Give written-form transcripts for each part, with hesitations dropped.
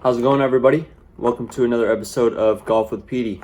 How's it going, everybody? Welcome to another episode of Golf with Petey.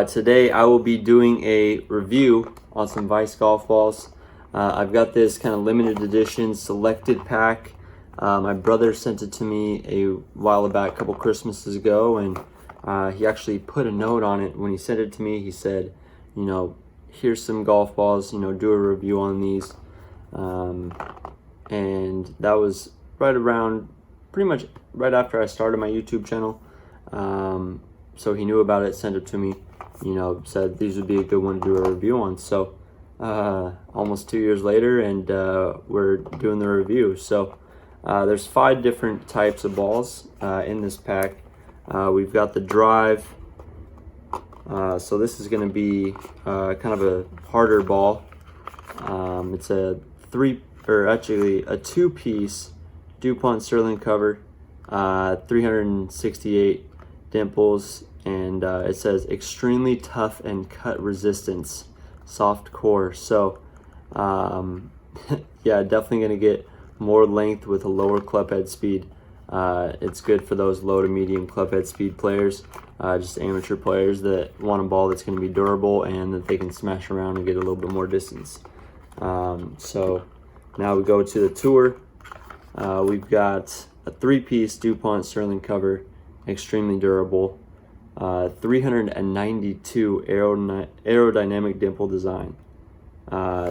Today I will be doing a review on some Vice golf balls. I've got this kind of limited edition selected pack. My brother sent it to me a while back, a couple Christmases ago, and he actually put a note on it. When he sent it to me, he said, here's some golf balls, do a review on these. And that was pretty much right after I started my YouTube channel. So he knew about it, sent it to me, said these would be a good one to do a review on. So almost 2 years later, and we're doing the review. So there's 5 different types of balls in this pack. We've got the drive. So this is going to be kind of a harder ball. It's a 2-piece DuPont Sterling cover, 368 dimples, and it says extremely tough and cut resistance, soft core. So yeah, definitely going to get more length with a lower club head speed. It's good for those low to medium club head speed players, just amateur players that want a ball that's going to be durable and that they can smash around and get a little bit more distance. So now we go to the tour. We've got a 3-piece DuPont Sterling cover, extremely durable, 392 aerodynamic dimple design.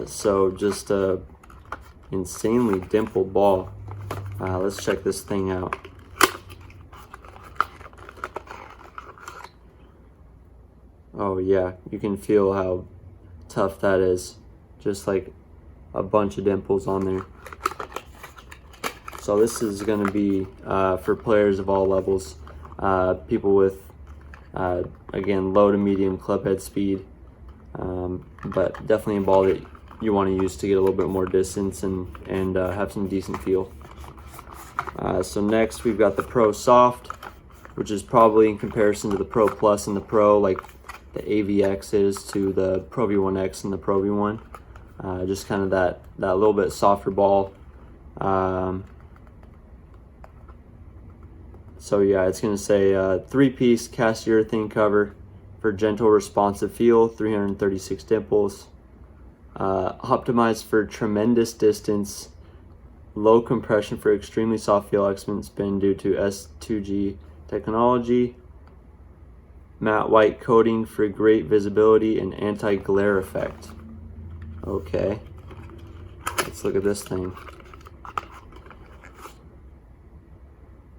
So just a insanely dimpled ball. Let's check this thing out. Oh yeah, you can feel how tough that is. Just like a bunch of dimples on there. So this is going to be for players of all levels, people with, again, low to medium club head speed, but definitely a ball that you want to use to get a little bit more distance and have some decent feel. So next we've got the Pro Soft, which is probably in comparison to the Pro Plus and the Pro, like the AVX is to the Pro V1X and the Pro V1. Just kind of that little bit softer ball. So yeah, it's going to say 3-piece cast urethane cover for gentle responsive feel, 336 dimples. Optimized for tremendous distance, low compression for extremely soft feel, excellent spin due to S2G technology. Matte white coating for great visibility and anti-glare effect. Okay, let's look at this thing.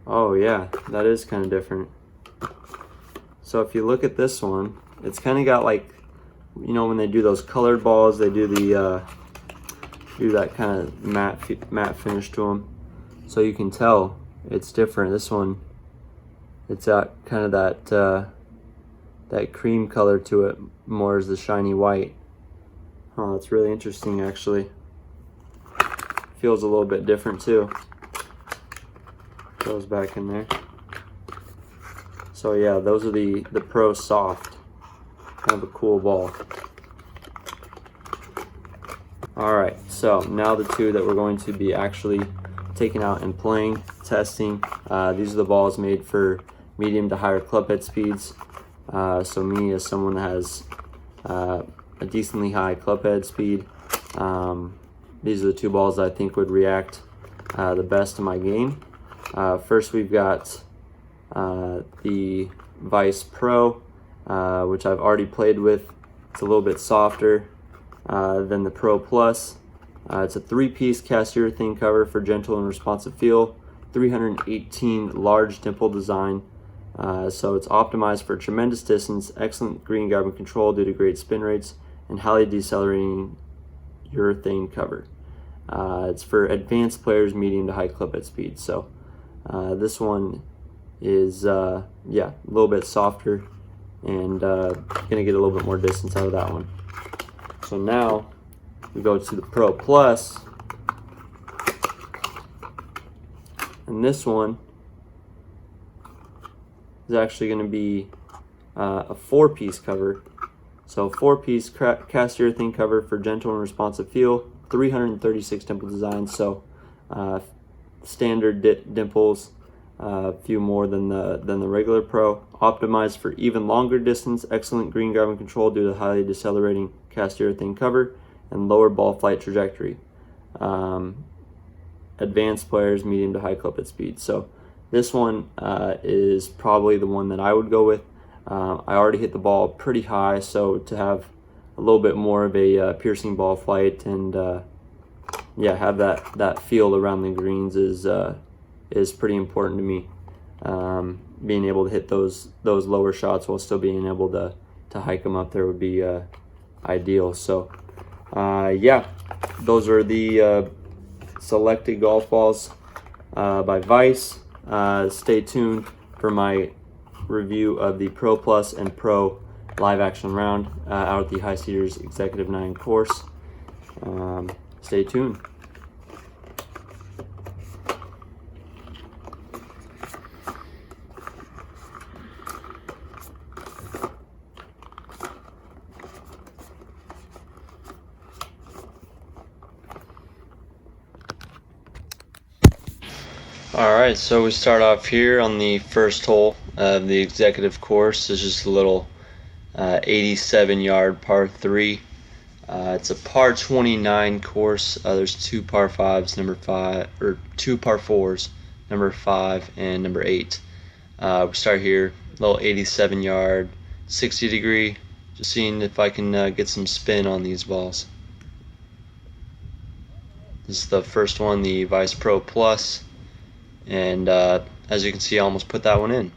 Oh yeah, that is kind of different. So if you look at this one, it's kind of got like, when they do those colored balls, they do the do that kind of matte finish to them. So you can tell it's different. This one, it's got kind of that cream color to it, more as the shiny white. Oh, that's really interesting, actually. Feels a little bit different too. Goes back in there. So yeah, those are the Pro Soft. Kind of a cool ball. Alright, so now the two that we're going to be actually taking out and playing, testing. These are the balls made for medium to higher club head speeds. So me, as someone that has a decently high club head speed, these are the two balls that I think would react the best to my game. First we've got the Vice Pro, which I've already played with. It's a little bit softer than the Pro Plus. It's a 3-piece cast urethane cover for gentle and responsive feel, 318 large dimple design. So it's optimized for tremendous distance, excellent green guard and control due to great spin rates, and highly decelerating urethane cover. It's for advanced players, medium to high club head speed. So this one is yeah, a little bit softer, and gonna get a little bit more distance out of that one. So now we go to the Pro Plus, and this one is actually going to be a 4-piece cover. So 4-piece cast urethane cover for gentle and responsive feel, 336 dimple designs. So standard dimples, a few more than the regular Pro. Optimized for even longer distance, excellent green driving control due to highly decelerating cast urethane cover and lower ball flight trajectory. Advanced players, medium to high club head speed. So this one is probably the one that I would go with. I already hit the ball pretty high, so to have a little bit more of a piercing ball flight and yeah, have that feel around the greens is pretty important to me. Being able to hit those lower shots while still being able to hike them up there would be ideal. So yeah, those are the selected golf balls by Vice. Stay tuned for my review of the Pro Plus and Pro live action round out at the High Cedars Executive 9 course. Stay tuned. Alright, so we start off here on the first hole of the executive course. It's just a little 87-yard par 3. It's a par 29 course. There's two par 5s, number 5, or two par 4s, number 5 and number 8. We start here, little 87-yard, 60-degree. Just seeing if I can get some spin on these balls. This is the first one, the Vice Pro Plus. And as you can see, I almost put that one in.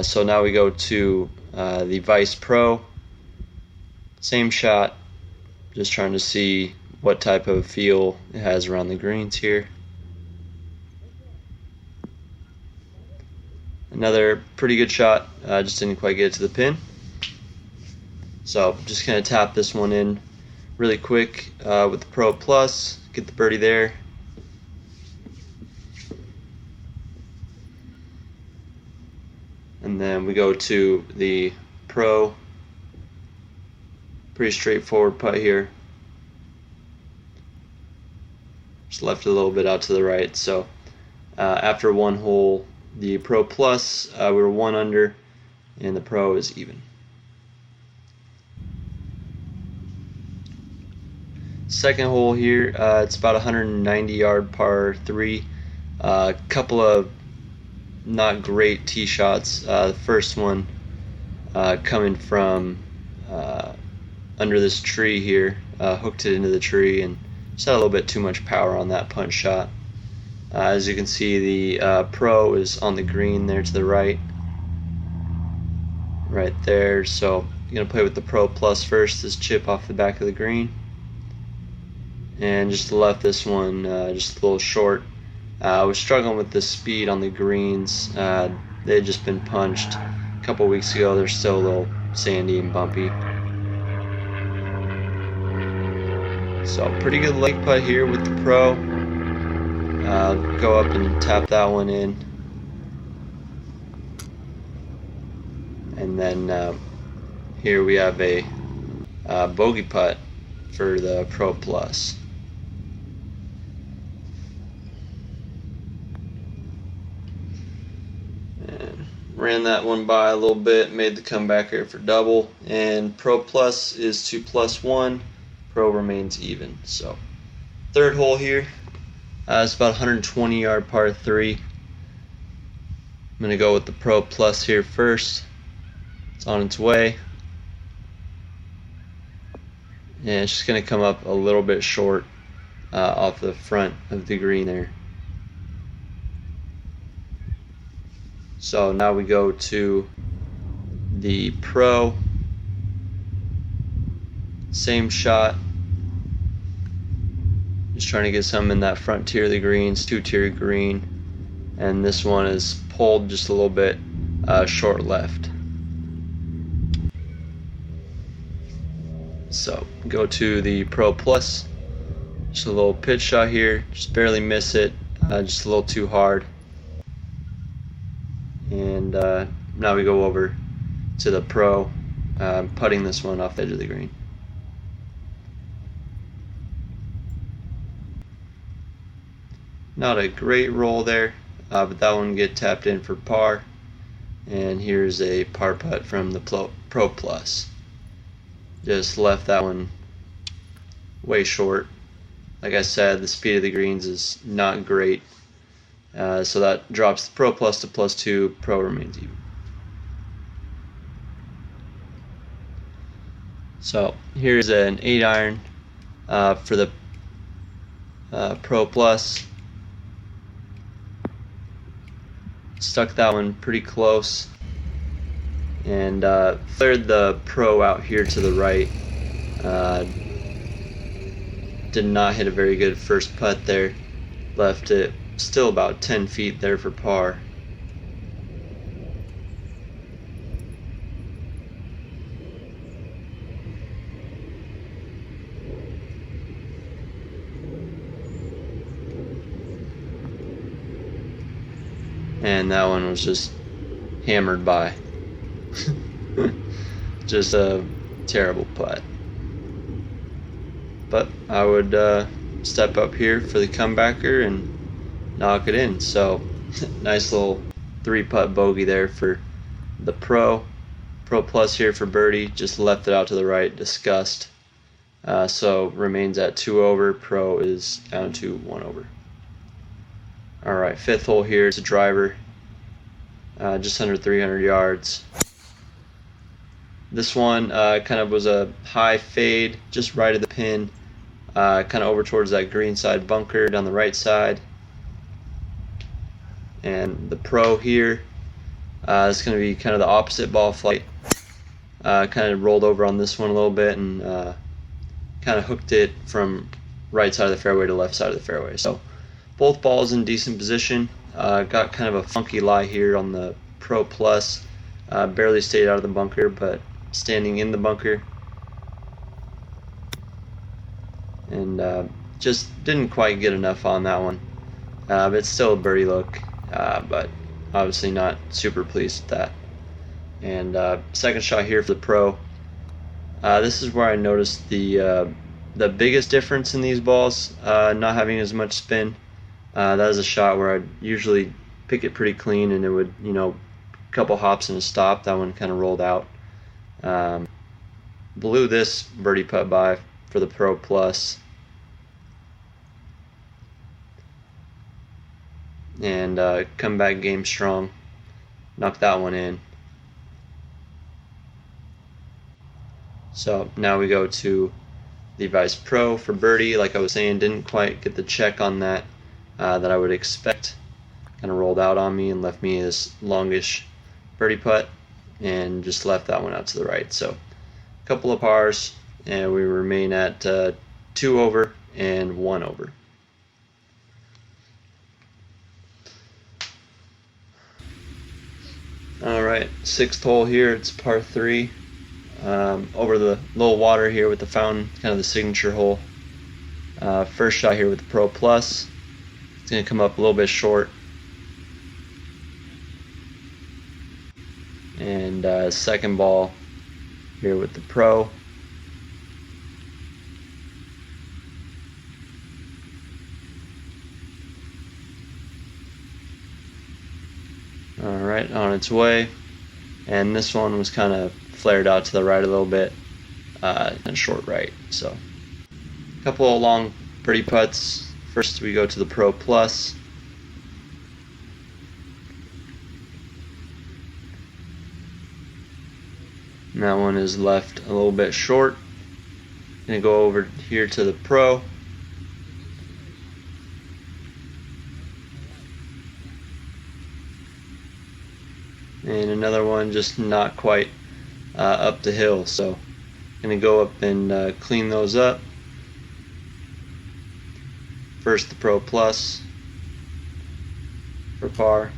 So now we go to the Vice Pro. Same shot, just trying to see what type of feel it has around the greens here. Another pretty good shot, just didn't quite get it to the pin. So just gonna tap this one in really quick with the Pro Plus, get the birdie there. And then we go to the Pro. Pretty straightforward putt here. Just left it a little bit out to the right. So after one hole, the Pro Plus, we were 1 under, and the Pro is even. Second hole here, it's about 190-yard par 3. A couple of not great tee shots. The first one coming from under this tree here, hooked it into the tree and just had a little bit too much power on that punch shot. As you can see, the Pro is on the green there to the right there. So I'm gonna play with the Pro Plus first. This chip off the back of the green, and just left this one just a little short. I was struggling with the speed on the greens. They had just been punched a couple weeks ago. They're still a little sandy and bumpy. So pretty good leg putt here with the Pro. Go up and tap that one in. And then here we have a bogey putt for the Pro Plus. Ran that one by a little bit, made the comeback here for double, and Pro Plus is to +1, Pro remains even. So third hole here, it's about 120-yard par 3. I'm going to go with the Pro Plus here first. It's on its way, and it's just going to come up a little bit short off the front of the green there. So now we go to the Pro. Same shot. Just trying to get some in that front tier of the greens, 2-tier green. And this one is pulled just a little bit short left. So go to the Pro Plus. Just a little pitch shot here. Just barely miss it. Just a little too hard. And now we go over to the Pro, putting this one off the edge of the green. Not a great roll there. but that one get tapped in for par. And here's a par putt from the Pro Plus. Just left that one way short. Like I said, the speed of the greens is not great, so that drops the Pro Plus to +2. Pro remains even. So here's an 8-iron for the Pro Plus. Stuck that one pretty close, and flared the Pro out here to the right. Did not hit a very good first putt there. Left it still about 10 feet there for par. And that one was just hammered by. Just a terrible putt. But I would step up here for the comebacker and knock it in. So nice little 3-putt bogey there for the Pro Plus here for birdie. Just left it out to the right, discussed. So remains at 2 over. Pro is down to 1 over. Alright, 5th hole here. It's a driver, just under 300 yards. This one kind of was a high fade, just right of the pin, kind of over towards that green side bunker down the right side. And the Pro here is going to be kind of the opposite ball flight. Kind of rolled over on this one a little bit and kind of hooked it from right side of the fairway to left side of the fairway. So both balls in decent position. Got kind of a funky lie here on the Pro Plus. Barely stayed out of the bunker, but standing in the bunker. And just didn't quite get enough on that one. But it's still a birdie look, but obviously not super pleased with that. And second shot here for the Pro. This is where I noticed the biggest difference in these balls, not having as much spin. That is a shot where I'd usually pick it pretty clean and it would, a couple hops and a stop. That one kind of rolled out. Blew this birdie putt by for the Pro Plus. And comeback game strong. Knocked that one in. So now we go to the Vice Pro for birdie. Like I was saying, didn't quite get the check on that that I would expect. Kind of rolled out on me and left me this longish birdie putt and just left that one out to the right. So a couple of pars and we remain at 2 over and 1 over. Alright, 6th hole here. It's par 3. Over the little water here with the fountain, kind of the signature hole. First shot here with the Pro Plus. It's going to come up a little bit short. And second ball here with the Pro. Alright, on its way. And this one was kind of flared out to the right a little bit, and short right. So a couple of long birdie putts. First we go to the Pro Plus. And that one is left a little bit short. Gonna go over here to the Pro. And another one just not quite up the hill, so gonna go up and clean those up. First the Pro Plus for par.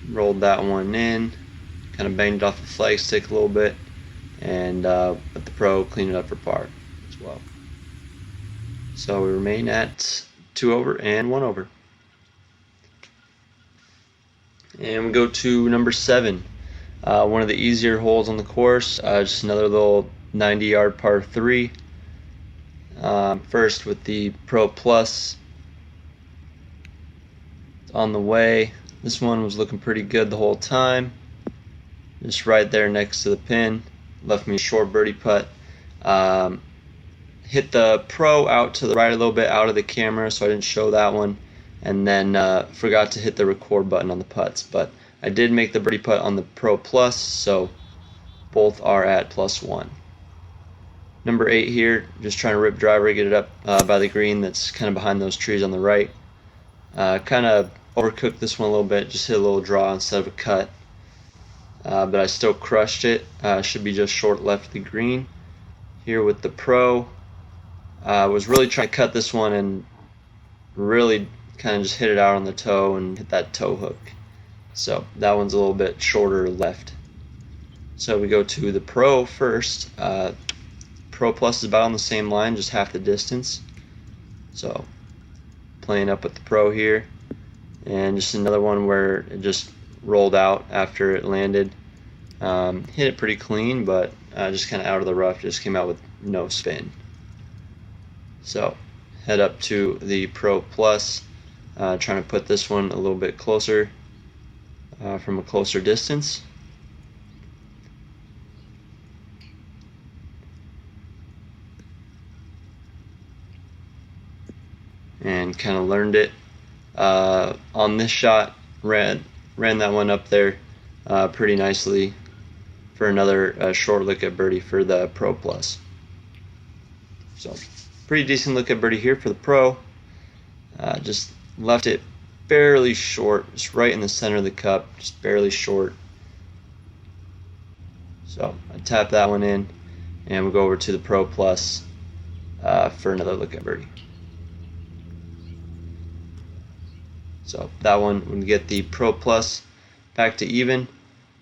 Rolled that one in, kind of banged off the flag stick a little bit, and let the Pro clean it up for par as well. So we remain at 2 over and 1 over. And we go to number 7, one of the easier holes on the course. Just another little 90-yard par 3. First with the Pro Plus. on the way. This one was looking pretty good the whole time. Just right there next to the pin. Left me a short birdie putt. Hit the Pro out to the right a little bit out of the camera, so I didn't show that one. And then forgot to hit the record button on the putts. But I did make the birdie putt on the Pro Plus, so both are at +1. Number 8 here, just trying to rip driver, get it up by the green that's kind of behind those trees on the right. Kind of overcooked this one a little bit, just hit a little draw instead of a cut. But I still crushed it. Should be just short left of the green. Here with the Pro, was really trying to cut this one and really kind of just hit it out on the toe and hit that toe hook. So that one's a little bit shorter left. So we go to the Pro first. Pro Plus is about on the same line, just half the distance. So playing up with the Pro here, and just another one where it just rolled out after it landed. Hit it pretty clean, but just kind of out of the rough, just came out with no spin. So head up to the Pro Plus, trying to put this one a little bit closer from a closer distance. And kind of learned it on this shot. Ran that one up there pretty nicely for another short look at birdie for the Pro Plus. So pretty decent look at birdie here for the Pro. Just left it barely short, just right in the center of the cup, just barely short. So I tap that one in, and we'll go over to the Pro Plus for another look at birdie. So that one, when we get the Pro Plus back to even,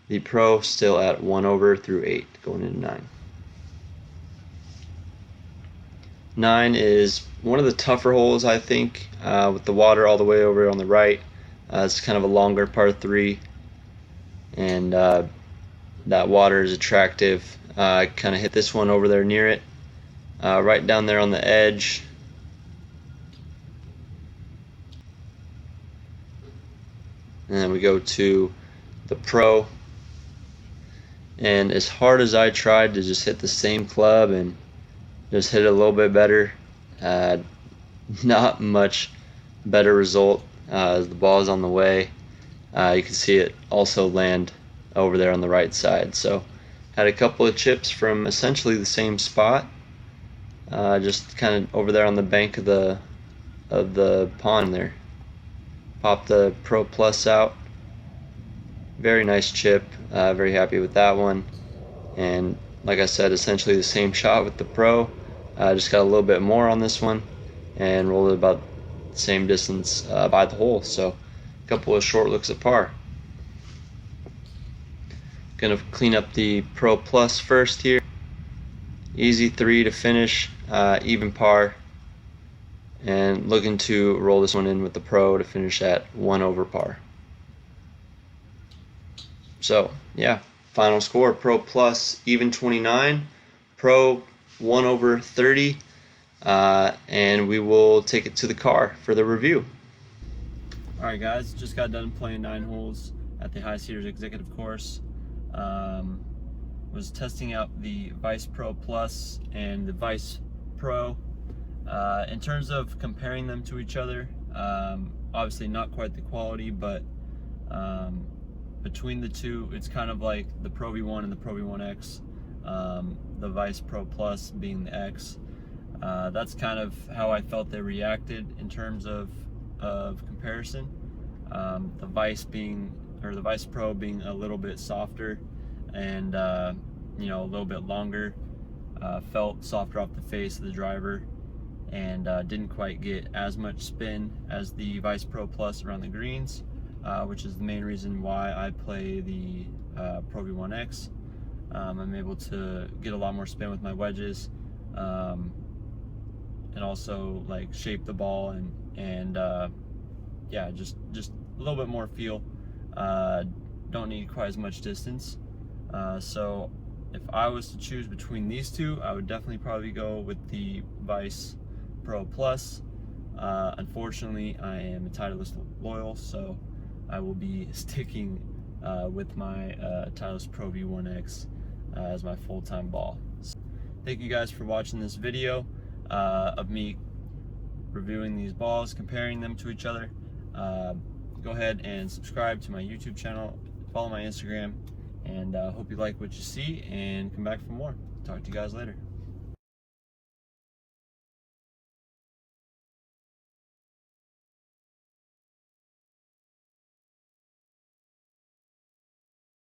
the Pro still at 1 over through 8, going into 9. 9 is one of the tougher holes, I think, with the water all the way over on the right. It's kind of a longer par 3, and that water is attractive. I kind of hit this one over there near it, right down there on the edge. And then we go to the Pro, and as hard as I tried to just hit the same club and just hit it a little bit better, not much better result. As the ball is on the way, you can see it also land over there on the right side. So had a couple of chips from essentially the same spot, just kind of over there on the bank of the pond there. Pop the Pro Plus out. Very nice chip. Very happy with that one. And like I said, essentially the same shot with the Pro. Just got a little bit more on this one and rolled it about the same distance by the hole. So a couple of short looks at par. Gonna clean up the Pro Plus first here. Easy 3 to finish, even par. And looking to roll this one in with the Pro to finish at 1 over par. So yeah, final score: Pro Plus even 29, Pro 1 over 30, and we will take it to the car for the review. Alright guys, just got done playing 9 holes at the High Cedars Executive Course. Was testing out the Vice Pro Plus and the Vice Pro. In terms of comparing them to each other, obviously not quite the quality, but between the two, it's kind of like the Pro V1 and the Pro V1X, the Vice Pro Plus being the X. That's kind of how I felt they reacted in terms of comparison. The Vice Pro being a little bit softer and a little bit longer, felt softer off the face of the driver, and didn't quite get as much spin as the Vice Pro Plus around the greens, which is the main reason why I play the Pro V1X. I'm able to get a lot more spin with my wedges, and also like shape the ball and yeah, just a little bit more feel. Don't need quite as much distance. So if I was to choose between these two, I would definitely probably go with the Vice Pro Plus. Unfortunately, I am a Titleist loyal, so I will be sticking with my Titleist Pro V1X as my full-time ball. So, thank you guys for watching this video of me reviewing these balls, comparing them to each other. Go ahead and subscribe to my YouTube channel, follow my Instagram, and hope you like what you see and come back for more. Talk to you guys later.